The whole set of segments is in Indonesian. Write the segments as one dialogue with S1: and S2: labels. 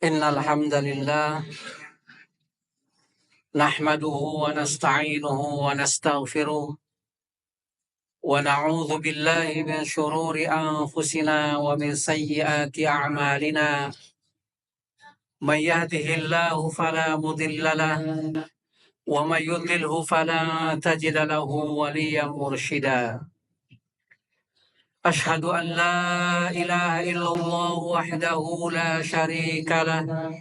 S1: Innal hamdalillah nahmaduhu wa nasta'inuhu wa nastaghfiruh wa na'udzu billahi min shururi anfusina wa min sayyiati a'malina. Man yahdihillahu fala mudilla lahu wa man yudlilhu fala tajida lahu waliyyan mursyida. Ashhadu an la ilaha illallah wahdahu la syarika lahu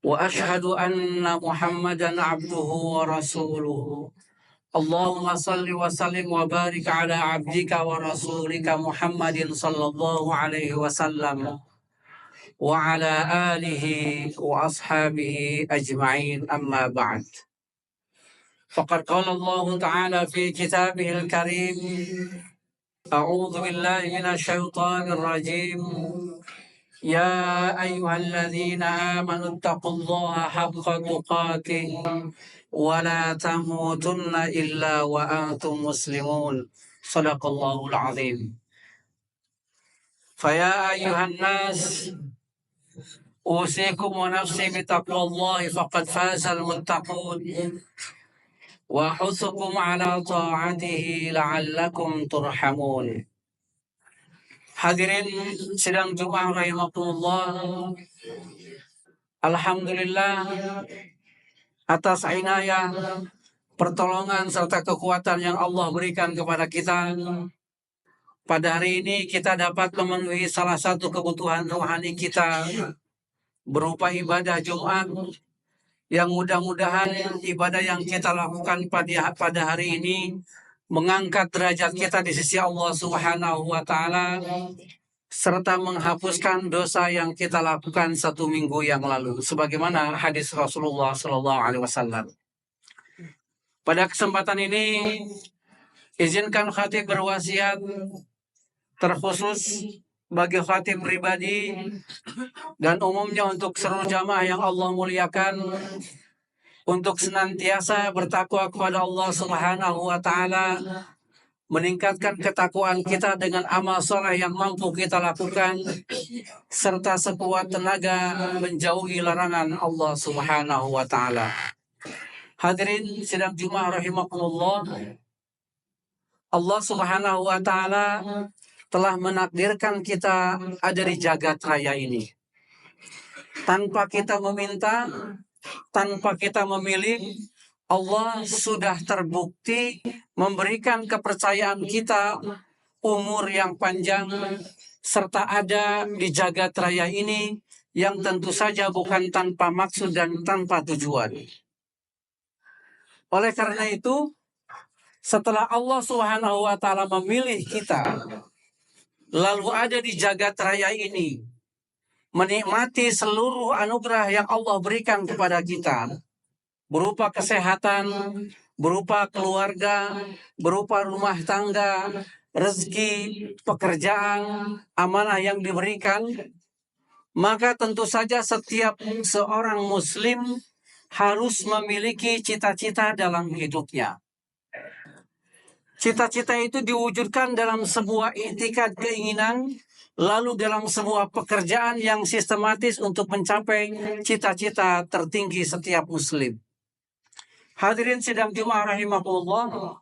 S1: wa ashhadu anna Muhammadan abduhu wa rasuluhu. Allahumma salli wa sallim wa barik ala abdika wa rasulika Muhammadin sallallahu alaihi wasallam wa ala alihi wa ashabihi ajma'in, amma ba'd. Faqad qala Allah ta'ala fi kitabihil karim, a'udzu billahi minasy syaithanir rajim. Ya ayyuhalladzina amanu taqullaha haqqa tuqatih wa la tamutunna illa wa antum muslimun. Shadaqallahul azim. Faya ayyuhan nas usikum wa nafsi bitaqwallahi faqad fazal muttaqun wa husukum ala ta'atihi la'allakum turhamun. Hadirin sidang Jumat rahimakumullah, alhamdulillah atas inayah, pertolongan serta kekuatan yang Allah berikan kepada kita. Pada hari ini kita dapat memenuhi salah satu kebutuhan rohani kita berupa ibadah Jumat, yang mudah-mudahan ibadah yang kita lakukan pada hari ini mengangkat derajat kita di sisi Allah Subhanahu wa Ta'ala, serta menghapuskan dosa yang kita lakukan satu minggu yang lalu, sebagaimana hadis Rasulullah Sallallahu Alaihi Wasallam. Pada kesempatan ini, izinkan khatib berwasiat terkhusus bagi khatib pribadi dan umumnya untuk seluruh jamaah yang Allah muliakan, untuk senantiasa bertakwa kepada Allah Subhanahu wa Ta'ala, meningkatkan ketakwaan kita dengan amal soleh yang mampu kita lakukan, serta sekuat tenaga menjauhi larangan Allah Subhanahu wa Ta'ala. Hadirin sidang Jumat rahimakumullah, Allah Subhanahu wa Ta'ala telah menakdirkan kita ada di jagat raya ini. Tanpa kita meminta, tanpa kita memilih, Allah sudah terbukti memberikan kepercayaan kita umur yang panjang, serta ada di jagat raya ini yang tentu saja bukan tanpa maksud dan tanpa tujuan. Oleh karena itu, setelah Allah Subhanahu wa Ta'ala memilih kita, lalu ada di jagat raya ini, menikmati seluruh anugerah yang Allah berikan kepada kita, berupa kesehatan, berupa keluarga, berupa rumah tangga, rezeki, pekerjaan, amanah yang diberikan, maka tentu saja setiap seorang muslim harus memiliki cita-cita dalam hidupnya. Cita-cita itu diwujudkan dalam sebuah iktikad keinginan, lalu dalam sebuah pekerjaan yang sistematis untuk mencapai cita-cita tertinggi setiap muslim. Hadirin sidang Jumat rahimakumullah,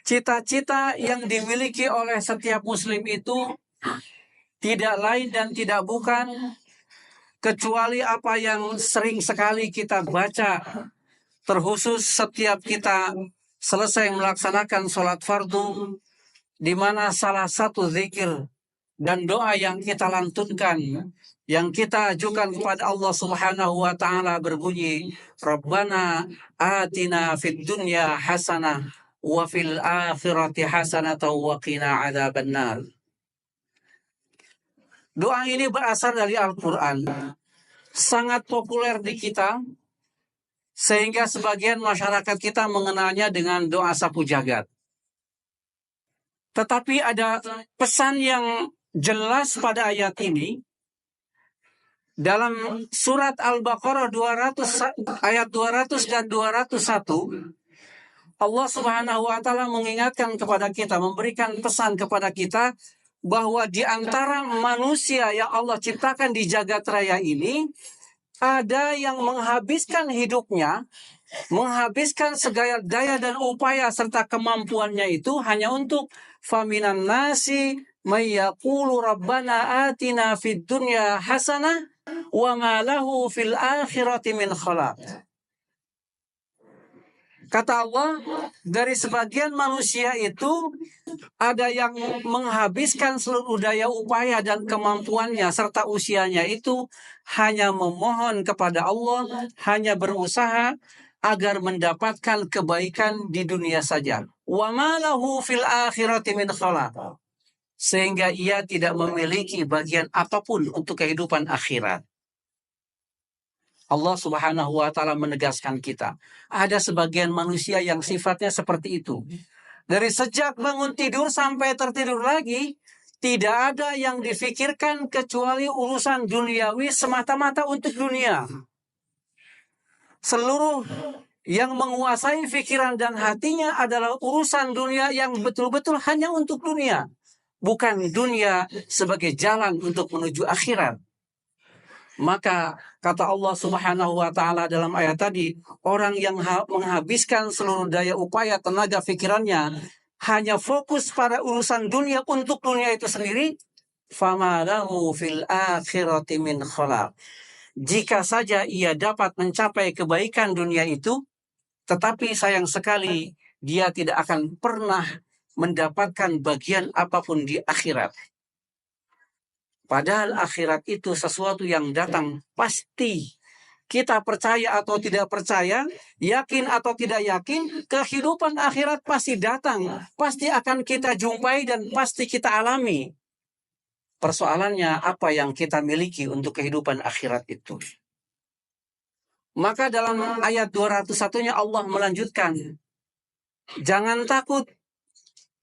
S1: cita-cita yang dimiliki oleh setiap muslim itu tidak lain dan tidak bukan kecuali apa yang sering sekali kita baca, terkhusus setiap kita selesai melaksanakan sholat fardu, di mana salah satu zikir dan doa yang kita lantunkan, yang kita ajukan kepada Allah Subhanahu wa Ta'ala berbunyi, Rabbana atina fid dunya hasanah wa fil akhirati hasanah wa qina adzabannar. Doa ini berasal dari Al-Quran, sangat populer di kita, sehingga sebagian masyarakat kita mengenalnya dengan doa sapu jagat. Tetapi ada pesan yang jelas pada ayat ini, Dalam surat Al-Baqarah 200 ayat 200 dan 201, Allah Subhanahu wa taala mengingatkan kepada kita, memberikan pesan kepada kita bahwa di antara manusia yang Allah ciptakan di jagat raya ini ada yang menghabiskan hidupnya, menghabiskan segala daya dan upaya serta kemampuannya itu hanya untuk faminan nasi may yaqulu rabbana atina fid dunya hasanah wa ma lahu fil akhirati min khalaq. Kata Allah, dari sebagian manusia itu ada yang menghabiskan seluruh daya upaya dan kemampuannya serta usianya itu hanya memohon kepada Allah, hanya berusaha agar mendapatkan kebaikan di dunia saja. Wa ma lahu fil akhirati min khalaq. Sehingga ia tidak memiliki bagian apapun untuk kehidupan akhirat. Allah Subhanahu wa taala menegaskan kita. Ada sebagian manusia yang sifatnya seperti itu. Dari sejak bangun tidur sampai tertidur lagi, tidak ada yang difikirkan kecuali urusan duniawi semata-mata untuk dunia. Seluruh yang menguasai pikiran dan hatinya adalah urusan dunia yang betul-betul hanya untuk dunia. Bukan dunia sebagai jalan untuk menuju akhirat. Maka kata Allah Subhanahu wa taala dalam ayat tadi, orang yang menghabiskan seluruh daya upaya, tenaga pikirannya hanya fokus pada urusan dunia untuk dunia itu sendiri, fama lahu fil akhirati min khalaq. Jika saja ia dapat mencapai kebaikan dunia itu, tetapi sayang sekali dia tidak akan pernah mendapatkan bagian apapun di akhirat. Padahal akhirat itu sesuatu yang datang pasti. Kita percaya atau tidak percaya, yakin atau tidak yakin, kehidupan akhirat pasti datang. Pasti akan kita jumpai dan pasti kita alami. Persoalannya apa yang kita miliki untuk kehidupan akhirat itu. Maka dalam ayat 201-nya Allah melanjutkan, jangan takut.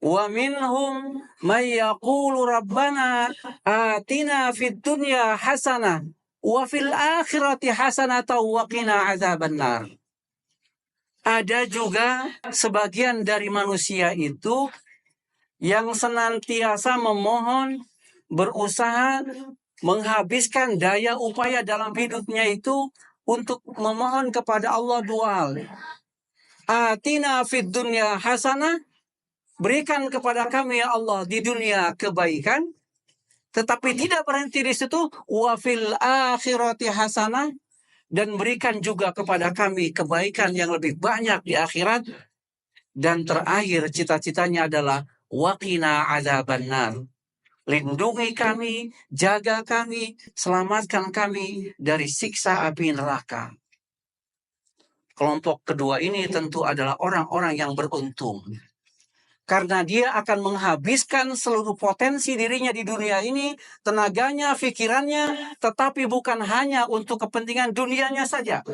S1: Wa minhum may yaqulu rabbana atina fid dunya hasanah wa fil akhirati hasanatan wa qina adzabannar. Ada juga sebagian dari manusia itu yang senantiasa memohon, berusaha, menghabiskan daya upaya dalam hidupnya itu untuk memohon kepada Allah dua hal. Atina fid dunya hasanah, berikan kepada kami ya Allah di dunia kebaikan, tetapi tidak berhenti di situ, wa fil akhirati hasanah, dan berikan juga kepada kami kebaikan yang lebih banyak di akhirat, dan terakhir cita-citanya adalah waqina adzabannar. Lindungi kami, jaga kami, selamatkan kami dari siksa api neraka. Kelompok kedua ini tentu adalah orang-orang yang beruntung. Karena dia akan menghabiskan seluruh potensi dirinya di dunia ini, tenaganya, pikirannya, tetapi bukan hanya untuk kepentingan dunianya saja.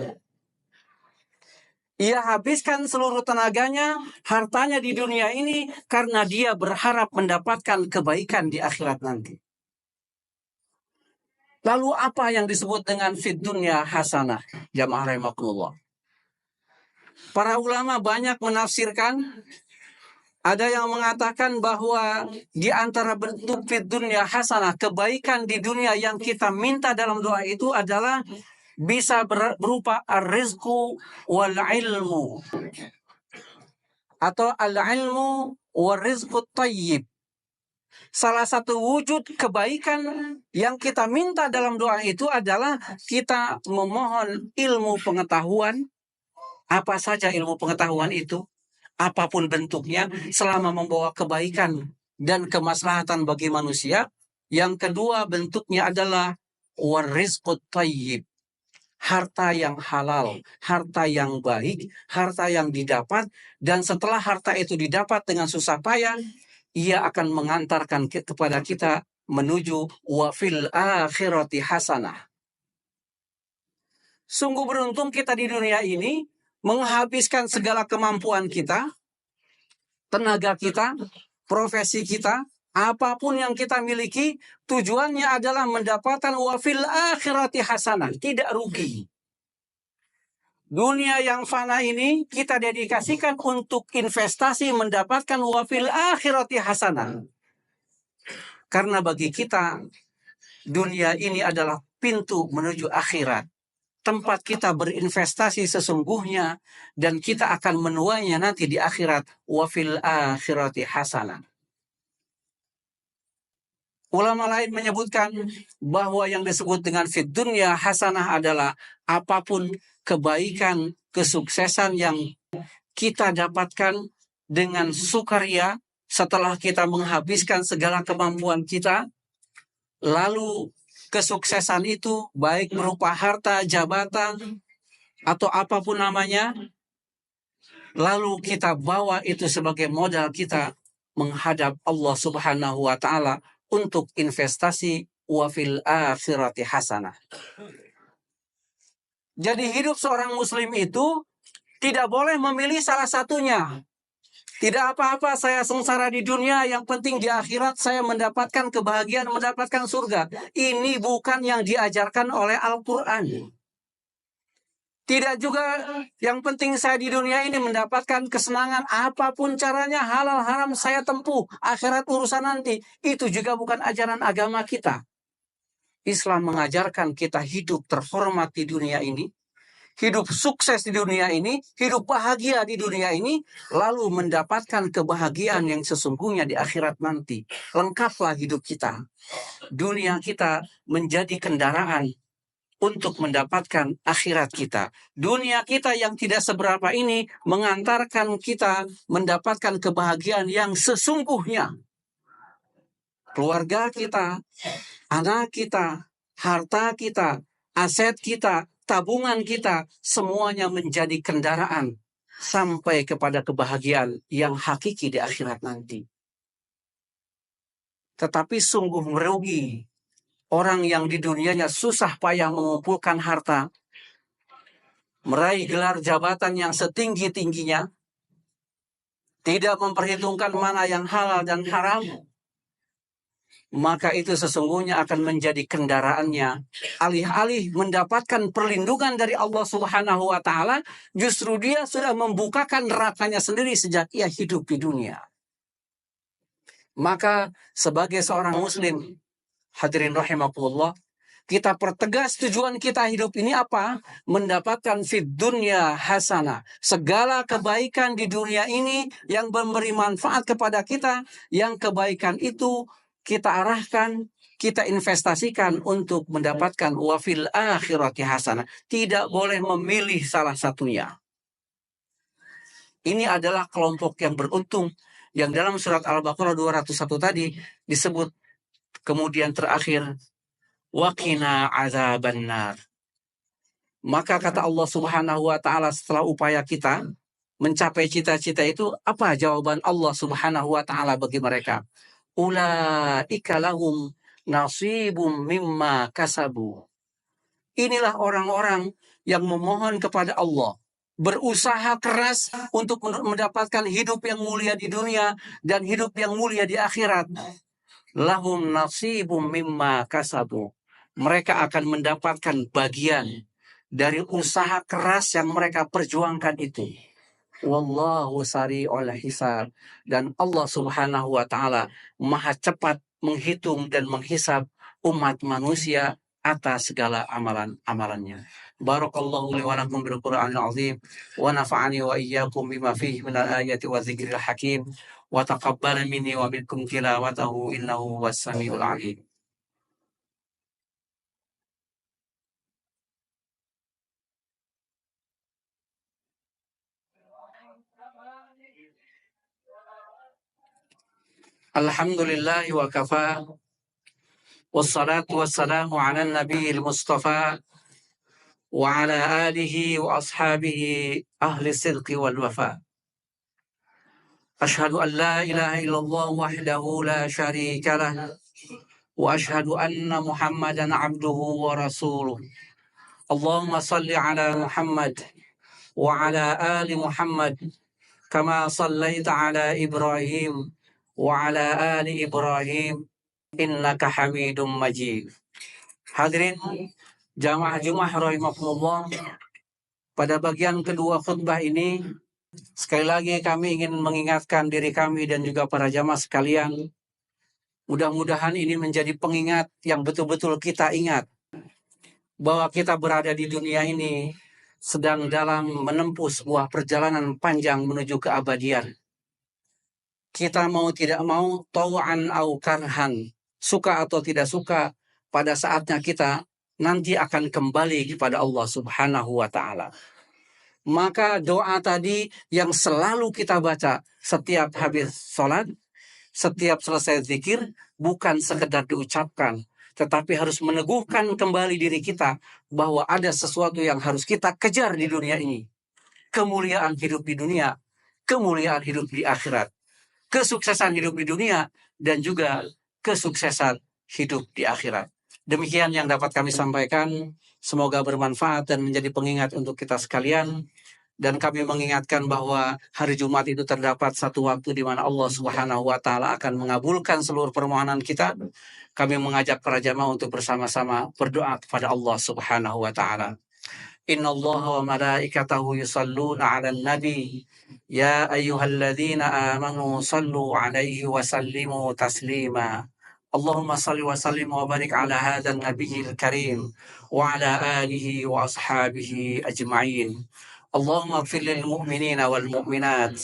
S1: Ia habiskan seluruh tenaganya, hartanya di dunia ini, karena dia berharap mendapatkan kebaikan di akhirat nanti. Lalu apa yang disebut dengan fid dunya hasanah? Jamaah rahimakumullah. Para ulama banyak menafsirkan. Ada yang mengatakan bahwa di antara bentuk fid dunya hasanah, kebaikan di dunia yang kita minta dalam doa itu adalah bisa berupa ar-rizqu wal ilmu. Atau al-ilmu wal rizqu tayyib. Salah satu wujud kebaikan yang kita minta dalam doa itu adalah kita memohon ilmu pengetahuan. Apa saja ilmu pengetahuan itu? Apapun bentuknya, selama membawa kebaikan dan kemaslahatan bagi manusia. Yang kedua bentuknya adalah warizqut thayyib, harta yang halal, harta yang baik, harta yang didapat, dan setelah harta itu didapat dengan susah payah, ia akan mengantarkan kepada kita menuju wa fil akhirati hasanah. Sungguh beruntung kita di dunia ini, menghabiskan segala kemampuan kita, tenaga kita, profesi kita, Apapun yang kita miliki, tujuannya adalah mendapatkan wafil akhirati hasanah, tidak rugi. Dunia yang fana ini kita dedikasikan untuk investasi mendapatkan wafil akhirati hasanah. Karena bagi kita, dunia ini adalah pintu menuju akhirat. Tempat kita berinvestasi sesungguhnya, dan kita akan menuainya nanti di akhirat. Wafil akhirati hasanah. Ulama lain menyebutkan bahwa yang disebut dengan fid dunya hasanah adalah apapun kebaikan, kesuksesan yang kita dapatkan dengan sukaria setelah kita menghabiskan segala kemampuan kita, lalu kesuksesan itu baik berupa harta, jabatan, atau apapun namanya, lalu kita bawa itu sebagai modal kita menghadap Allah Subhanahu wa Ta'ala untuk investasi wafil akhirati hasanah. Jadi hidup seorang muslim itu tidak boleh memilih salah satunya. Tidak apa-apa saya sengsara di dunia, yang penting di akhirat saya mendapatkan kebahagiaan, mendapatkan surga. Ini bukan yang diajarkan oleh Al-Quran. Tidak juga yang penting saya di dunia ini mendapatkan kesenangan, apapun caranya, halal haram saya tempuh, akhirat urusan nanti. Itu juga bukan ajaran agama kita. Islam mengajarkan kita hidup terhormat di dunia ini, hidup sukses di dunia ini, hidup bahagia di dunia ini, lalu mendapatkan kebahagiaan yang sesungguhnya di akhirat nanti. Lengkaplah hidup kita. Dunia kita menjadi kendaraan untuk mendapatkan akhirat kita. Dunia kita yang tidak seberapa ini mengantarkan kita mendapatkan kebahagiaan yang sesungguhnya. Keluarga kita, anak kita, harta kita, aset kita, tabungan kita, semuanya menjadi kendaraan sampai kepada kebahagiaan yang hakiki di akhirat nanti. Tetapi sungguh merugi orang yang di dunianya susah payah mengumpulkan harta, meraih gelar jabatan yang setinggi-tingginya, tidak memperhitungkan mana yang halal dan haram, maka itu sesungguhnya akan menjadi kendaraannya. Alih-alih mendapatkan perlindungan dari Allah Subhanahu wa Ta'ala, justru dia sudah membukakan nerakanya sendiri sejak ia hidup di dunia. Maka sebagai seorang muslim, hadirin rahimakumullah, kita pertegas tujuan kita hidup ini apa? Mendapatkan fid dunya hasanah. Segala kebaikan di dunia ini yang memberi manfaat kepada kita, yang kebaikan itu kita arahkan, kita investasikan untuk mendapatkan wafil akhirati hasanah. Tidak boleh memilih salah satunya. Ini adalah kelompok yang beruntung, yang dalam surat Al-Baqarah 201 tadi disebut kemudian terakhir, waqina azabannar. Maka kata Allah Subhanahu wa Ta'ala, setelah upaya kita mencapai cita-cita itu, apa jawaban Allah Subhanahu wa Ta'ala bagi mereka? Ulaika lahum nasibum mimma kasabu. Inilah orang-orang yang memohon kepada Allah, berusaha keras untuk mendapatkan hidup yang mulia di dunia dan hidup yang mulia di akhirat. Lahum nasibum mimma kasabu. Mereka akan mendapatkan bagian dari usaha keras yang mereka perjuangkan itu. Wallahu sari'ul hisab. Dan Allah Subhanahu wa Ta'ala maha cepat menghitung dan menghisab umat manusia atas segala amalan-amalannya. Barakallahu li wa lakum bil Qur'anil azim wa nafa'ani wa iyyakum bima fihi minal ayati wa dzikril hakim wa taqabbala minni wa minkum tilawatahu innahu was samiul alim. Alhamdulillah wa kafa, wassalatu wassalamu ala nabiyil mustafa wa ala alihi wa ashabihi ahli sidqi wal wafa. Ashhadu an la ilaha illallah wahdahu la syarika lah, wa ashhadu anna Muhammadan abduhu wa rasuluh. Allahumma salli ala Muhammad wa ala ali Muhammad kama sallaita ala Ibrahim وعلى آل إبراهيم إنك حميد مجيد. Hadirin jamaah Jumat rahimakumullah, pada bagian kedua khutbah ini sekali lagi kami ingin mengingatkan diri kami dan juga para jamaah sekalian. Mudah-mudahan ini menjadi pengingat yang betul-betul kita ingat bahwa kita berada di dunia ini sedang dalam menempuh sebuah perjalanan panjang menuju keabadian. Kita mau tidak mau, tau'an au karhan, suka atau tidak suka, pada saatnya kita nanti akan kembali kepada Allah Subhanahu wa Ta'ala. Maka doa tadi yang selalu kita baca setiap habis sholat, setiap selesai zikir, bukan sekedar diucapkan, tetapi harus meneguhkan kembali diri kita bahwa ada sesuatu yang harus kita kejar di dunia ini. Kemuliaan hidup di dunia, kemuliaan hidup di akhirat, kesuksesan hidup di dunia, dan juga kesuksesan hidup di akhirat. Demikian yang dapat kami sampaikan. Semoga bermanfaat dan menjadi pengingat untuk kita sekalian. Dan kami mengingatkan bahwa hari Jumat itu terdapat satu waktu di mana Allah Subhanahu wa Ta'ala akan mengabulkan seluruh permohonan kita. Kami mengajak para jamaah untuk bersama-sama berdoa kepada Allah Subhanahu wa Ta'ala. Inna Allah wa malaikatahu yusalluna 'alan nabi ya ayyuhalladzina amanu sallu 'alaihi wa sallimu taslima. Allahumma salli wa sallim wa barik ala hadzal nabiyil karim wa ala alihi wa ashabihi ajma'in. Allahumma ighfir lil mu'minina wal mu'minat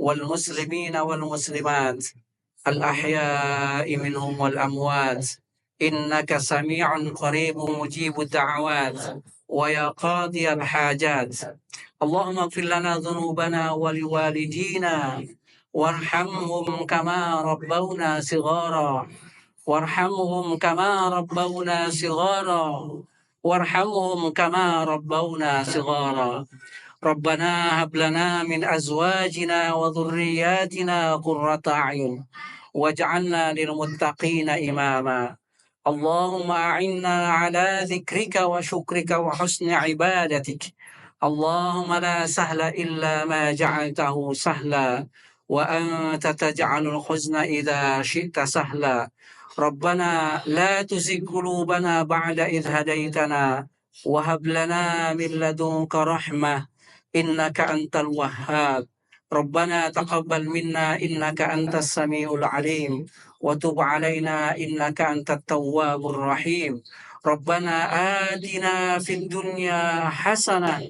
S1: wal muslimina wal muslimat al ahya'i minhum wal amwat innaka sami'un qaribun mujibud da'awat wa ya qadiyal hajat. Allahumma ighfir lana dhunubana wa liwalidina warhamhum kama rabbawna shighara warhamhum kama rabbawna shighara warhamhum kama rabbawna shighara. Rabbana hab lana min azwajina wa dhurriyyatina qurrata a'yun waj'alna lil muttaqina imama. Allahumma a'inna ala dzikrika wa syukrika wa husni ibadatik. Allahumma la sahla illa ma ja'altahu sahla wa anta taj'alul huzna idza syi'ta sahla. Rabbana la tuzigh qulubana ba'da idh hadaitana wa hab lana min ladunka rahmah innaka antal wahhab. Rabbana taqabbal minna innaka antas samiul alim wa tub alaina innaka antat tawwabur rahim. Rabbana atina fid dunya hasanah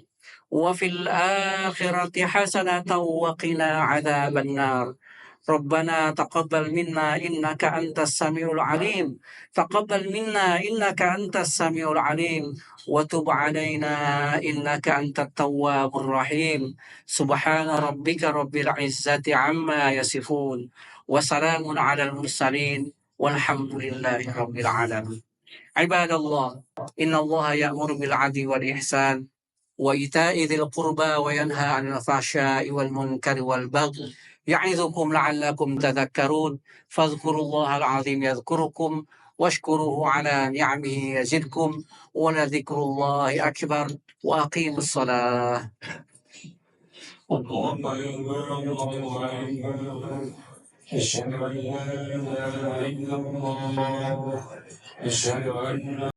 S1: wa fil akhirati hasanatan wa qina adzaban nar. Rabbana taqabbal minna innaka antas samiul alim. Taqabbal minna innaka antas samiul alim wa tub alaina innaka antat tawwabur rahim. Subhana rabbika rabbil izzati amma yasifun wa salamun alal mursalin walhamdulillahi rabbil alamin. Ibadallah, inna Allah ya'muru bil 'adli wal ihsan wa ita'i dzil qurba wa yanha 'anil fahsya'i wal munkari wal baghi ya'izukum la'allakum tadhakkarun. Fadhkurullahal 'azim yadhkurukum washkuruhu 'ala ni'amihi yazidkum wa ladhikrullahi akbar wa aqimus shalah. أشهد أن لا إله إلا الله أشهد أن